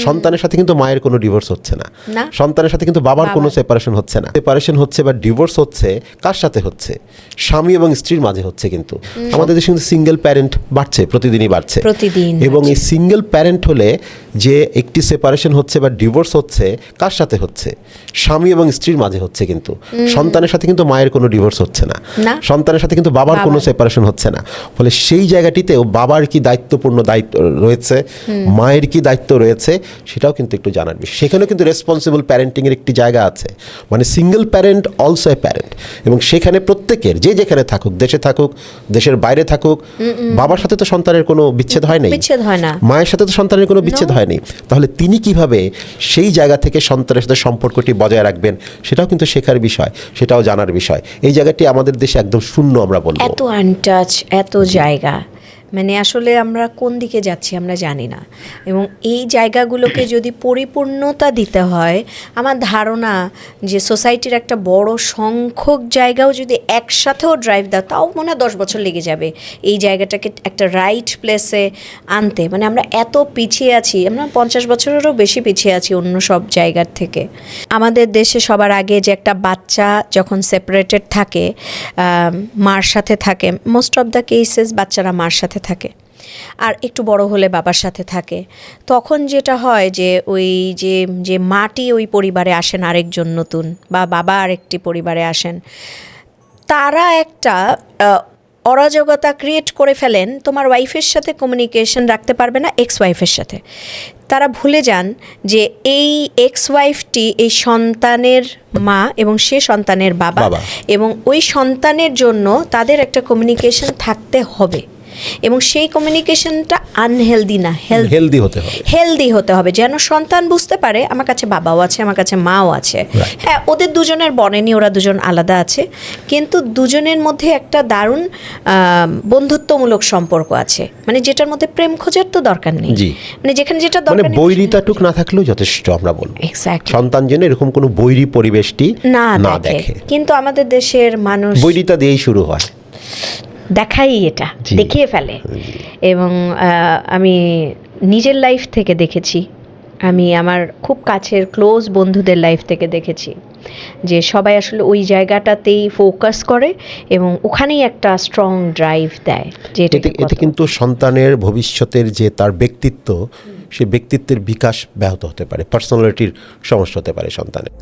সন্তানের সাথে কিন্তু মায়ের কোনো ডিভোর্স হচ্ছে না, সন্তানের সাথে কিন্তু বাবার কোনো সেপারেশন হচ্ছে না। সেপারেশন হচ্ছে বা ডিভোর্স হচ্ছে কার সাথে হচ্ছে? স্বামী এবং স্ত্রীর মাঝে হচ্ছে। কিন্তু আমাদের দেশে কিন্তু সিঙ্গেল প্যারেন্ট বাড়ছে, প্রতিদিনই বাড়ছে এবং এই সিঙ্গেল প্যারেন্ট হলে যে একটি সেপারেশন হচ্ছে বা ডিভোর্স হচ্ছে কার সাথে হচ্ছে? স্বামী এবং স্ত্রীর মাঝে হচ্ছে। কিন্তু সন্তানের সাথে কিন্তু মায়ের কোনো ডিভোর্স হচ্ছে না, সন্তানের সাথে কিন্তু বাবার কোনো সেপারেশন হচ্ছে না। ফলে সেই জায়গাটিতেও বাবার কি দায়িত্বপূর্ণ দায়িত্ব রয়েছে, মায়ের কি দায়িত্ব রয়েছে, সেটাও কিন্তু একটু জানার বিষয়। সেখানেও কিন্তু রেসপন্সিবল প্যারেন্টিংয়ের একটি জায়গা আছে, মানে single parent also a parent. এবং সেখানে প্রত্যেকের যে যেখানে থাকুক, দেশে থাকুক, দেশের বাইরে থাকুক, বাবার সাথে তো সন্তানের কোনো বিচ্ছেদ হয় নাই, মায়ের সাথে তো সন্তানের কোনো বিচ্ছেদ হয়নি। তাহলে তিনি কিভাবে সেই জায়গা থেকে সন্তানের সাথে সম্পর্কটি বজায় রাখবেন, সেটাও কিন্তু শেখার বিষয়, সেটাও জানার বিষয়। এই জায়গাটি আমাদের দেশে একদম শূন্য আমরা বলবো। এত আনটাচ, এত জায়গা, মানে আসলে আমরা কোন দিকে যাচ্ছি আমরা জানি না। এবং এই জায়গাগুলোকে যদি পরিপূর্ণতা দিতে হয়, আমার ধারণা যে সোসাইটির একটা বড় সংখ্যক জায়গাও যদি একসাথেও ড্রাইভ দাও, তাও মনে হয় 10 বছর লেগে যাবে এই জায়গাটাকে একটা রাইট প্লেসে আনতে। মানে আমরা এত পিছিয়ে আছি, আমরা 50 বছরেরও বেশি পিছিয়ে আছি অন্য সব জায়গার থেকে। আমাদের দেশে সবার আগে যে একটা বাচ্চা যখন সেপারেটেড থাকে, মার সাথে থাকে, মোস্ট অফ দ্য কেসেস বাচ্চারা মার সাথে থাকে, আর একটু বড় হলে বাবার সাথে থাকে। তখন যেটা হয় যে ওই যে মাটি ওই পরিবারে আসেন আরেকজন নতুন, বা বাবা আরেকটি পরিবারে আসেন, তারা একটা অরাজকতা ক্রিয়েট করে ফেলেন। তোমার ওয়াইফের সাথে কমিউনিকেশন রাখতে পারবে না এক্স ওয়াইফের সাথে। তারা ভুলে যান যে এই এক্স ওয়াইফটি এই সন্তানের মা এবং সে সন্তানের বাবা, এবং ওই সন্তানের জন্য তাদের একটা কমিউনিকেশন থাকতে হবে, এবং সেই কমিউনিকেশনটা আনহেলদি না, হেলদি হতে হবে, যেন সন্তান বুঝতে পারে আমার কাছে বাবাও আছে, আমার কাছে মাও আছে। হ্যাঁ, ওদের দুজনের বনেনি, ওরা দুজন আলাদা আছে, কিন্তু দুজনের মধ্যে একটা দারুণ বন্ধুত্বমূলক সম্পর্ক আছে, মানে যেটার মধ্যে প্রেম খোঁজার তো দরকার নেই, মানে যেখানে যেটা দরকার নেই, বৈরিতাটুক না থাকলেও যথেষ্ট আমরা বলবো। সন্তান যেন এরকম কোনো বৈরী পরিবেশটি না দেখে। কিন্তু আমাদের দেশের মানুষ বৈরিতা দিয়েই শুরু হয়, দেখাই, এটা দেখিয়ে ফেলে। এবং আমি নিজের লাইফ থেকে দেখেছি, আমি আমার খুব কাছের ক্লোজ বন্ধুদের লাইফ থেকে দেখেছি যে সবাই আসলে ওই জায়গাটাতেই ফোকাস করে এবং ওখানেই একটা স্ট্রং ড্রাইভ দেয়। যে এতে কিন্তু সন্তানের ভবিষ্যতের যে তার ব্যক্তিত্ব, সেই ব্যক্তিত্বের বিকাশ ব্যাহত হতে পারে, পার্সোনালিটির সমস্যা হতে পারে সন্তানের।